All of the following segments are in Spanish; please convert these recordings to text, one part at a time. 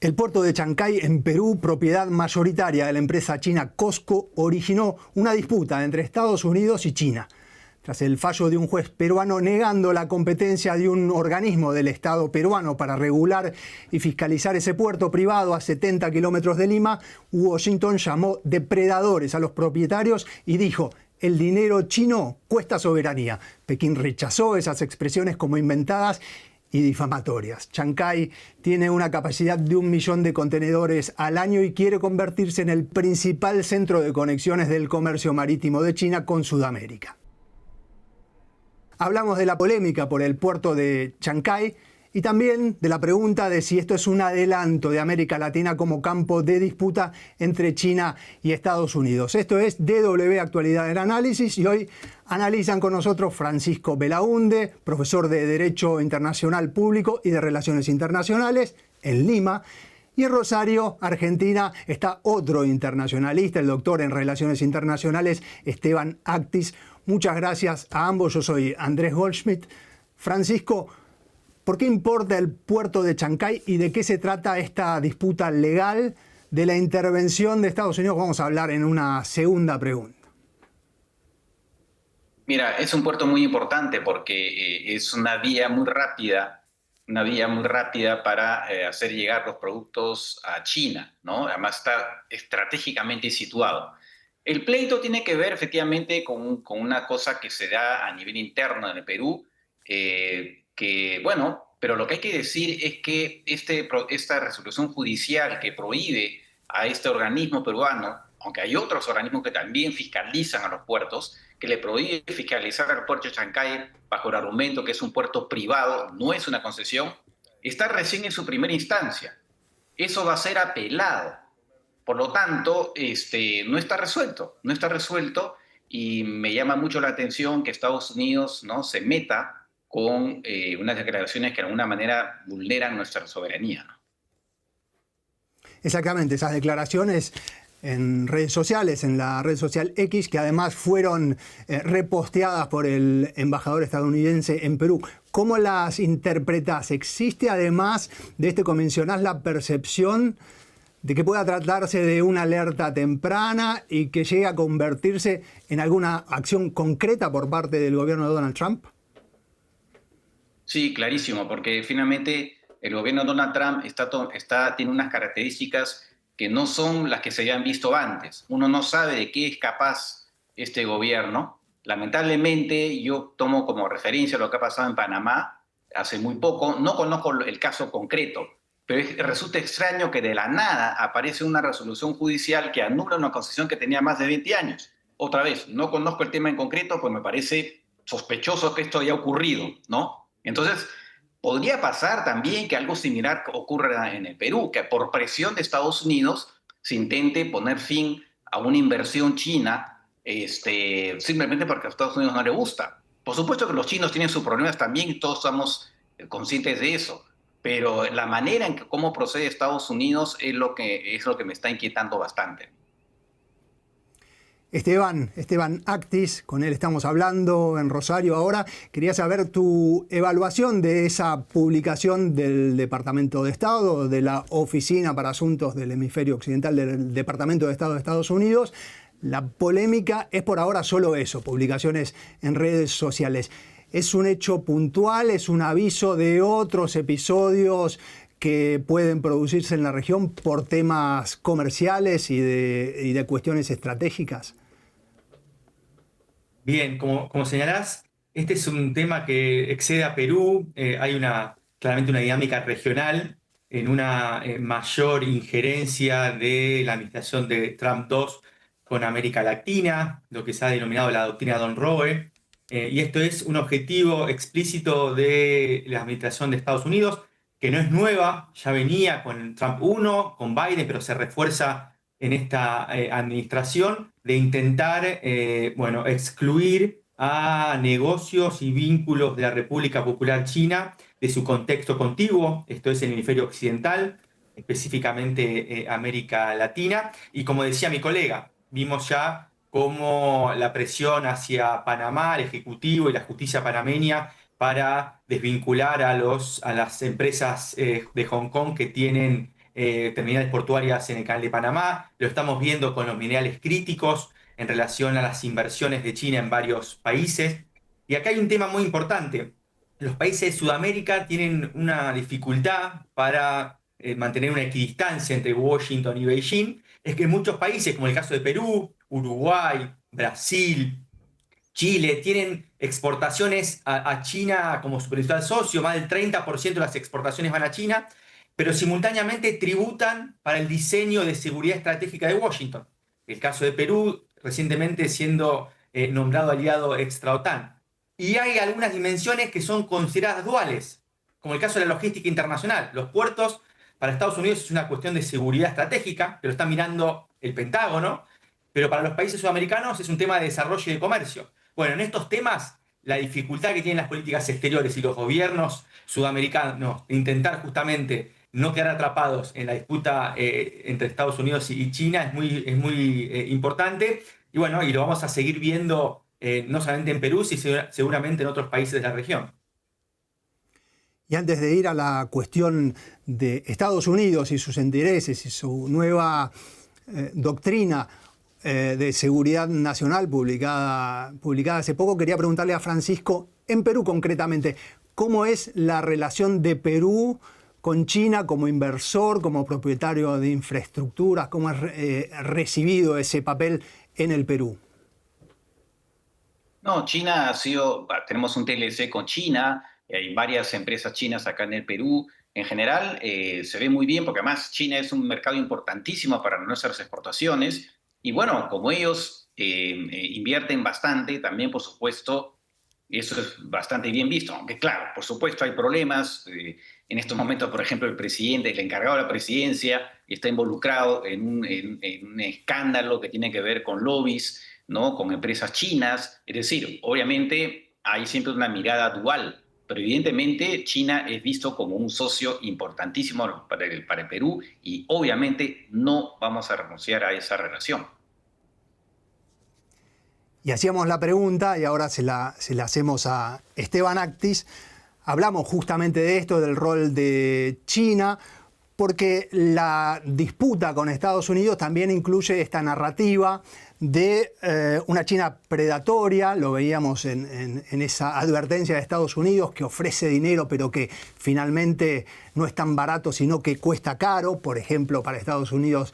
El puerto de Chancay, en Perú, propiedad mayoritaria de la empresa china COSCO, originó una disputa entre Estados Unidos y China. Tras el fallo de un juez peruano negando la competencia de un organismo del Estado peruano para regular y fiscalizar ese puerto privado a 70 kilómetros de Lima, Washington llamó depredadores a los propietarios y dijo: el dinero chino cuesta soberanía. Pekín rechazó esas expresiones como inventadas y difamatorias. Chancay tiene una capacidad de 1 millón de contenedores al año y quiere convertirse en el principal centro de conexiones del comercio marítimo de China con Sudamérica. Hablamos de la polémica por el puerto de Chancay y también de la pregunta de si esto es un adelanto de América Latina como campo de disputa entre China y Estados Unidos. Esto es DW Actualidad en Análisis y hoy analizan con nosotros Francisco Belaunde, profesor de Derecho Internacional Público y de Relaciones Internacionales en Lima. Y en Rosario, Argentina, está otro internacionalista, el doctor en Relaciones Internacionales, Esteban Actis. Muchas gracias a ambos. Yo soy Andrés Goldschmidt. Francisco, ¿por qué importa el puerto de Chancay y de qué se trata esta disputa legal de la intervención de Estados Unidos? Vamos a hablar en una segunda pregunta. Mira, es un puerto muy importante porque es una vía muy rápida para hacer llegar los productos a China, ¿no? Además está estratégicamente situado. El pleito tiene que ver efectivamente con una cosa que se da a nivel interno en el Perú, pero lo que hay que decir es que esta resolución judicial que prohíbe a este organismo peruano, aunque hay otros organismos que también fiscalizan a los puertos, que le prohíbe fiscalizar al puerto de Chancay bajo el argumento que es un puerto privado, no es una concesión, está recién en su primera instancia. Eso va a ser apelado. Por lo tanto, no está resuelto y me llama mucho la atención que Estados Unidos, ¿no?, se meta con unas declaraciones que de alguna manera vulneran nuestra soberanía, ¿no? Exactamente, esas declaraciones en redes sociales, en la red social X, que además fueron reposteadas por el embajador estadounidense en Perú. ¿Cómo las interpretás? ¿Existe además de esto que mencionás la percepción de que pueda tratarse de una alerta temprana y que llegue a convertirse en alguna acción concreta por parte del gobierno de Donald Trump? Sí, clarísimo, porque finalmente el gobierno de Donald Trump tiene unas características que no son las que se habían visto antes. Uno no sabe de qué es capaz este gobierno. Lamentablemente, yo tomo como referencia lo que ha pasado en Panamá hace muy poco. No conozco el caso concreto, pero resulta extraño que de la nada aparece una resolución judicial que anula una concesión que tenía más de 20 años. Otra vez, no conozco el tema en concreto, pues me parece sospechoso que esto haya ocurrido, ¿no? Entonces, podría pasar también que algo similar ocurra en el Perú, que por presión de Estados Unidos se intente poner fin a una inversión china, simplemente porque a Estados Unidos no le gusta. Por supuesto que los chinos tienen sus problemas también y todos estamos conscientes de eso, pero la manera en que cómo procede Estados Unidos es lo que me está inquietando bastante. Esteban Actis, con él estamos hablando en Rosario ahora. Quería saber tu evaluación de esa publicación del Departamento de Estado, de la Oficina para Asuntos del Hemisferio Occidental del Departamento de Estado de Estados Unidos. La polémica es por ahora solo eso, publicaciones en redes sociales. ¿Es un hecho puntual? ¿Es un aviso de otros episodios que pueden producirse en la región por temas comerciales y de cuestiones estratégicas? Bien, como señalás, este es un tema que excede a Perú. Hay claramente una dinámica regional en una mayor injerencia de la administración de Trump II con América Latina, lo que se ha denominado la doctrina Don Roe. Y esto es un objetivo explícito de la administración de Estados Unidos, que no es nueva, ya venía con Trump I, con Biden, pero se refuerza en esta administración, de intentar excluir a negocios y vínculos de la República Popular China de su contexto contiguo, esto es el hemisferio occidental, específicamente América Latina. Y como decía mi colega, vimos ya cómo la presión hacia Panamá, el Ejecutivo y la justicia panameña para desvincular a las empresas de Hong Kong que tienen terminales portuarias en el Canal de Panamá, lo estamos viendo con los minerales críticos en relación a las inversiones de China en varios países. Y acá hay un tema muy importante. Los países de Sudamérica tienen una dificultad para mantener una equidistancia entre Washington y Beijing. Es que muchos países, como el caso de Perú, Uruguay, Brasil, Chile, tienen exportaciones a China como su principal socio, más del 30% de las exportaciones van a China, pero simultáneamente tributan para el diseño de seguridad estratégica de Washington. El caso de Perú, recientemente siendo nombrado aliado extra-OTAN. Y hay algunas dimensiones que son consideradas duales, como el caso de la logística internacional. Los puertos para Estados Unidos es una cuestión de seguridad estratégica, que lo está mirando el Pentágono, pero para los países sudamericanos es un tema de desarrollo y de comercio. Bueno, en estos temas, la dificultad que tienen las políticas exteriores y los gobiernos sudamericanos de intentar justamente no quedar atrapados en la disputa entre Estados Unidos y China es muy importante. Y bueno, y lo vamos a seguir viendo no solamente en Perú, sino seguramente en otros países de la región. Y antes de ir a la cuestión de Estados Unidos y sus intereses y su nueva doctrina de seguridad nacional publicada hace poco, quería preguntarle a Francisco, en Perú concretamente, ¿cómo es la relación de Perú con China como inversor, como propietario de infraestructuras? ¿Cómo es recibido ese papel en el Perú? No, China ha sido, tenemos un TLC con China, hay varias empresas chinas acá en el Perú. En general, se ve muy bien porque además China es un mercado importantísimo para nuestras exportaciones. Y bueno, como ellos invierten bastante, también por supuesto, eso es bastante bien visto. Aunque claro, por supuesto hay problemas. En estos momentos, por ejemplo, el presidente, el encargado de la presidencia, está involucrado en un escándalo que tiene que ver con lobbies, ¿no? Con empresas chinas. Es decir, obviamente hay siempre una mirada dual. Pero evidentemente China es visto como un socio importantísimo para el Perú y obviamente no vamos a renunciar a esa relación. Y hacíamos la pregunta y ahora se la hacemos a Esteban Actis. Hablamos justamente de esto, del rol de China, porque la disputa con Estados Unidos también incluye esta narrativa de una China predatoria. Lo veíamos en esa advertencia de Estados Unidos, que ofrece dinero pero que finalmente no es tan barato sino que cuesta caro. Por ejemplo, para Estados Unidos,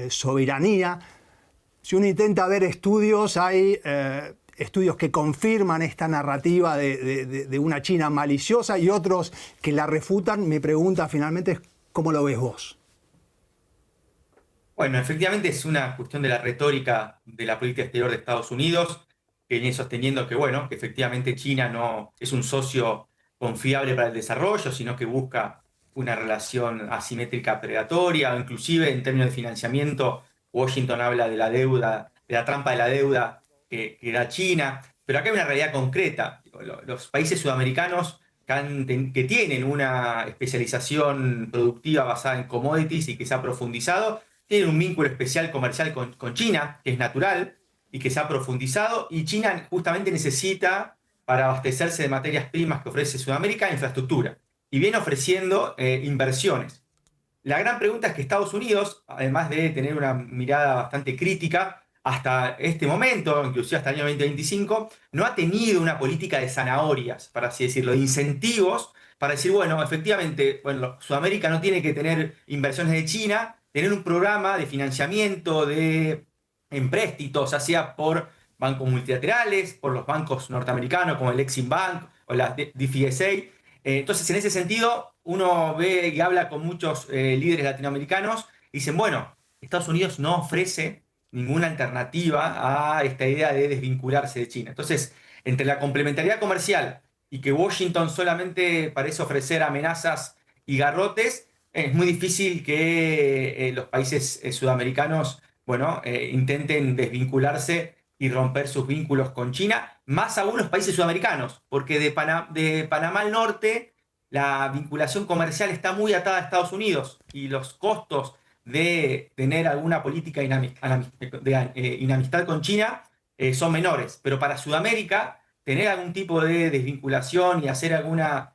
soberanía. Si uno intenta ver estudios, hay estudios que confirman esta narrativa de una China maliciosa y otros que la refutan. Mi pregunta finalmente es, ¿cómo lo ves vos? Bueno, efectivamente es una cuestión de la retórica de la política exterior de Estados Unidos, que viene sosteniendo que, bueno, que efectivamente China no es un socio confiable para el desarrollo, sino que busca una relación asimétrica predatoria, o inclusive en términos de financiamiento, Washington habla de la deuda, de la trampa de la deuda que da China. Pero acá hay una realidad concreta. Los países sudamericanos que tienen una especialización productiva basada en commodities y que se ha profundizado, tienen un vínculo especial comercial con China, que es natural y que se ha profundizado, y China justamente necesita, para abastecerse de materias primas que ofrece Sudamérica, infraestructura, y viene ofreciendo inversiones. La gran pregunta es que Estados Unidos, además de tener una mirada bastante crítica, hasta este momento, inclusive hasta el año 2025, no ha tenido una política de zanahorias, para así decirlo, de incentivos, para decir, bueno, efectivamente, bueno, Sudamérica no tiene que tener inversiones de China, tener un programa de financiamiento de empréstitos, ya sea por bancos multilaterales, por los bancos norteamericanos como el Exim Bank o la DFSA. Entonces, en ese sentido, uno ve y habla con muchos líderes latinoamericanos y dicen, bueno, Estados Unidos no ofrece ninguna alternativa a esta idea de desvincularse de China. Entonces, entre la complementariedad comercial y que Washington solamente parece ofrecer amenazas y garrotes, es muy difícil que los países sudamericanos, bueno, intenten desvincularse y romper sus vínculos con China, más aún los países sudamericanos, porque de Panamá al norte la vinculación comercial está muy atada a Estados Unidos y los costos de tener alguna política de inamistad con China son menores. Pero para Sudamérica, tener algún tipo de desvinculación y hacer alguna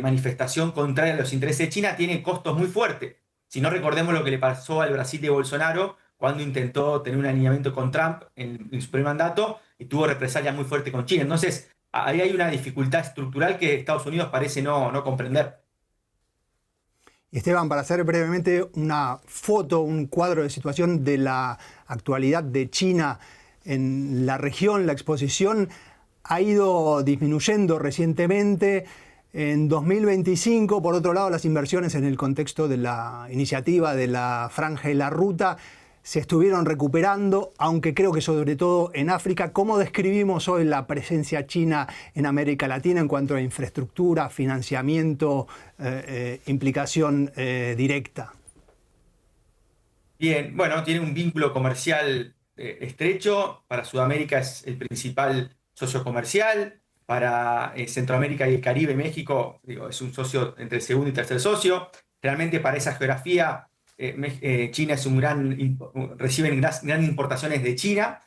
manifestación contraria a los intereses de China tiene costos muy fuertes. Si no, recordemos lo que le pasó al Brasil de Bolsonaro cuando intentó tener un alineamiento con Trump en su primer mandato y tuvo represalias muy fuertes con China. Entonces, ahí hay una dificultad estructural que Estados Unidos parece no comprender. Esteban, para hacer brevemente una foto, un cuadro de situación de la actualidad de China en la región, la exposición ha ido disminuyendo recientemente. En 2025, por otro lado, las inversiones en el contexto de la iniciativa de la Franja y la Ruta se estuvieron recuperando, aunque creo que sobre todo en África. ¿Cómo describimos hoy la presencia china en América Latina en cuanto a infraestructura, financiamiento, implicación directa? Bien, bueno, tiene un vínculo comercial estrecho. Para Sudamérica es el principal socio comercial. Para Centroamérica y el Caribe, México, digo, es un socio entre el segundo y tercer socio. Realmente para esa geografía, China es reciben gran importaciones de China.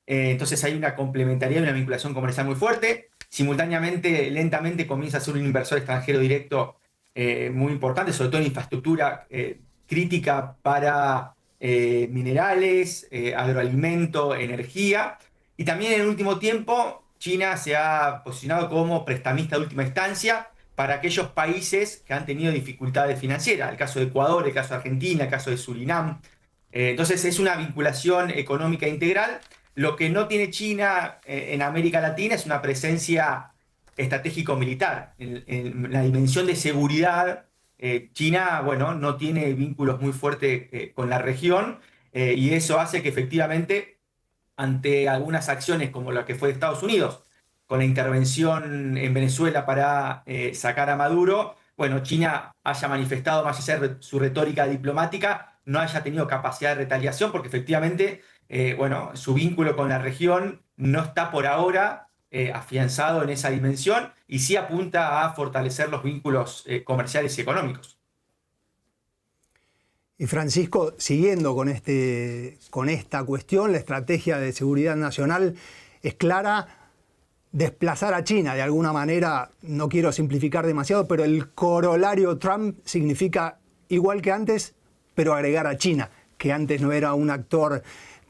Entonces hay una complementariedad y una vinculación comercial muy fuerte. Simultáneamente, lentamente comienza a ser un inversor extranjero directo muy importante, sobre todo en infraestructura crítica para minerales, agroalimento, energía. Y también en el último tiempo, China se ha posicionado como prestamista de última instancia para aquellos países que han tenido dificultades financieras. El caso de Ecuador, el caso de Argentina, el caso de Surinam. Entonces es una vinculación económica integral. Lo que no tiene China en América Latina es una presencia estratégico-militar. En la dimensión de seguridad, China, bueno, no tiene vínculos muy fuertes con la región y eso hace que efectivamente ante algunas acciones como la que fue de Estados Unidos, con la intervención en Venezuela para sacar a Maduro, bueno, China haya manifestado, más allá de su retórica diplomática, no haya tenido capacidad de retaliación, porque efectivamente, bueno, su vínculo con la región no está por ahora afianzado en esa dimensión y sí apunta a fortalecer los vínculos comerciales y económicos. Y Francisco, siguiendo con esta cuestión, la estrategia de seguridad nacional es clara: desplazar a China. De alguna manera, no quiero simplificar demasiado, pero el corolario Trump significa, igual que antes, pero agregar a China, que antes no era un actor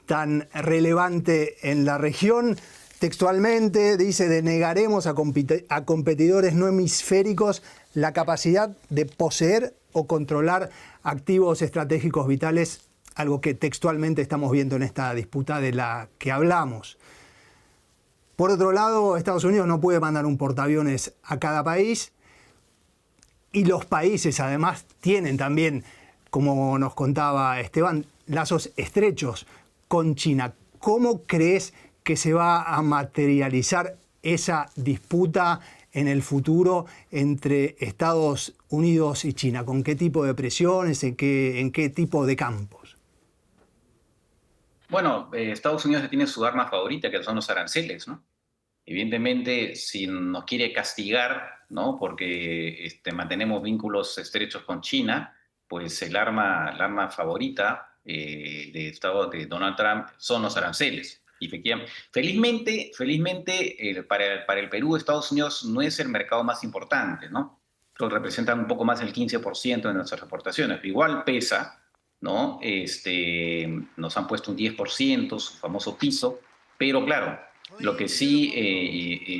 tan relevante en la región. Textualmente dice: denegaremos a competidores no hemisféricos la capacidad de poseer o controlar activos estratégicos vitales, algo que textualmente estamos viendo en esta disputa de la que hablamos. Por otro lado, Estados Unidos no puede mandar un portaaviones a cada país y los países además tienen también, como nos contaba Esteban, lazos estrechos con China. ¿Cómo crees que se va a materializar esa disputa en el futuro entre Estados Unidos y China? ¿Con qué tipo de presiones? ¿En qué tipo de campos? Bueno, Estados Unidos tiene su arma favorita, que son los aranceles, ¿no? Evidentemente, si nos quiere castigar, ¿no? Porque mantenemos vínculos estrechos con China, pues el arma favorita de Donald Trump son los aranceles. Y felizmente para el Perú, Estados Unidos no es el mercado más importante, ¿no? Representan un poco más del 15% de nuestras exportaciones. Igual pesa, ¿no? Nos han puesto un 10%, su famoso piso, pero claro, lo que sí,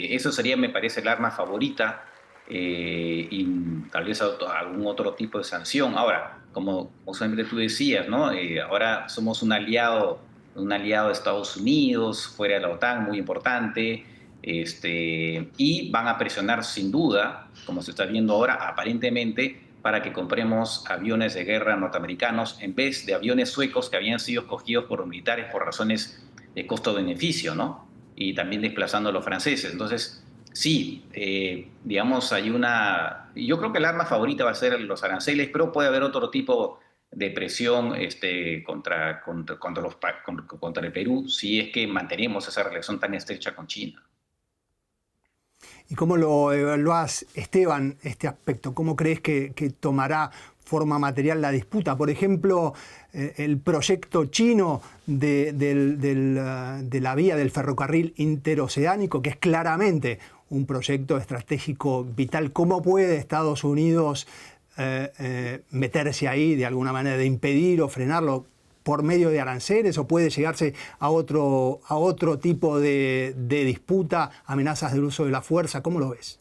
eso sería, me parece, el arma favorita y tal vez algún otro tipo de sanción. Ahora, como siempre tú decías, ¿no? Ahora somos un aliado de Estados Unidos, fuera de la OTAN, muy importante, y van a presionar sin duda, como se está viendo ahora, aparentemente, para que compremos aviones de guerra norteamericanos en vez de aviones suecos que habían sido escogidos por los militares por razones de costo-beneficio, ¿no? Y también desplazando a los franceses. Entonces, sí, digamos, yo creo que el arma favorita va a ser los aranceles, pero puede haber otro tipo de presión contra el Perú si es que mantenemos esa relación tan estrecha con China. ¿Y cómo lo evaluás, Esteban, este aspecto? ¿Cómo crees que tomará forma material la disputa? Por ejemplo, el proyecto chino de la vía del ferrocarril interoceánico, que es claramente un proyecto estratégico vital. ¿Cómo puede Estados Unidos meterse ahí de alguna manera, de impedir o frenarlo por medio de aranceles, o puede llegarse a otro tipo de disputa, amenazas del uso de la fuerza? ¿Cómo lo ves?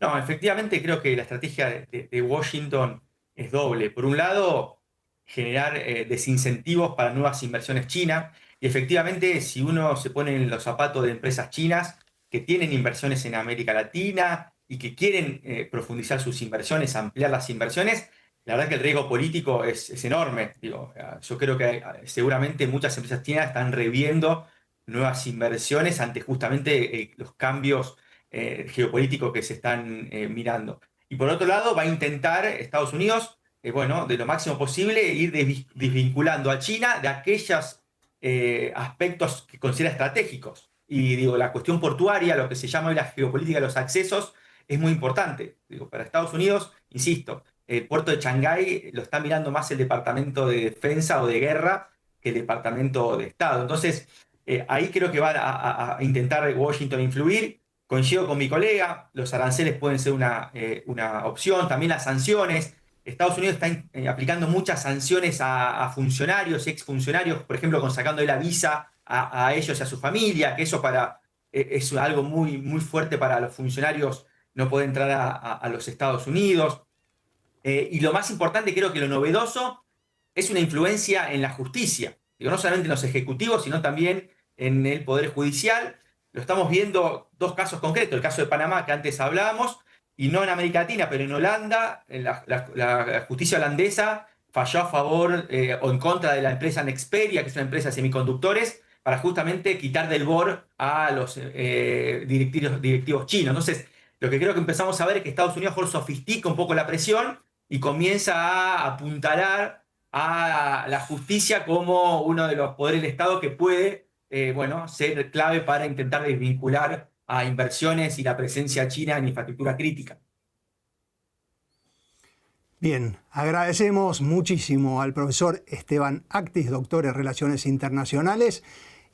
No, efectivamente creo que la estrategia de Washington es doble. Por un lado, generar desincentivos para nuevas inversiones chinas. Y efectivamente, si uno se pone en los zapatos de empresas chinas que tienen inversiones en América Latina y que quieren profundizar sus inversiones, ampliar las inversiones, la verdad que el riesgo político es enorme. Digo, yo creo que seguramente muchas empresas chinas están reviendo nuevas inversiones ante justamente los cambios geopolíticos que se están mirando. Y por otro lado, va a intentar Estados Unidos, bueno, de lo máximo posible, ir desvinculando a China de aquellos aspectos que considera estratégicos. Y digo, la cuestión portuaria, lo que se llama hoy la geopolítica de los accesos, es muy importante. Digo, para Estados Unidos, insisto, el puerto de Shanghái lo está mirando más el Departamento de Defensa o de Guerra que el Departamento de Estado. Entonces, ahí creo que va a intentar Washington influir. Coincido con mi colega, los aranceles pueden ser una opción, también las sanciones. Estados Unidos está aplicando muchas sanciones a funcionarios y exfuncionarios, por ejemplo, sacando la visa a ellos y a su familia, que eso es algo muy, muy fuerte para los funcionarios, no poder entrar a los Estados Unidos. Y lo más importante, creo que lo novedoso, es una influencia en la justicia. Digo, no solamente en los ejecutivos, sino también en el Poder Judicial. Lo estamos viendo dos casos concretos, el caso de Panamá que antes hablábamos, y no en América Latina, pero en Holanda, la justicia holandesa falló a favor o en contra de la empresa Nexperia, que es una empresa de semiconductores, para justamente quitar del BOR a los directivos chinos. Entonces, lo que creo que empezamos a ver es que Estados Unidos mejor sofistica un poco la presión y comienza a apuntalar a la justicia como uno de los poderes del Estado que puede ser clave para intentar desvincular a inversiones y la presencia china en infraestructura crítica. Bien, agradecemos muchísimo al profesor Esteban Actis, doctor en Relaciones Internacionales,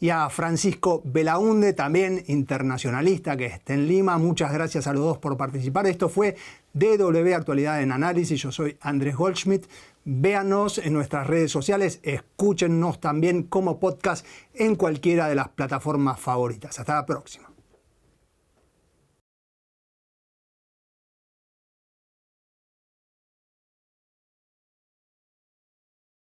y a Francisco Belaunde, también internacionalista, que está en Lima. Muchas gracias a los dos por participar. Esto fue DW Actualidad en Análisis. Yo soy Andrés Goldschmidt. Véanos en nuestras redes sociales, escúchennos también como podcast en cualquiera de las plataformas favoritas. Hasta la próxima.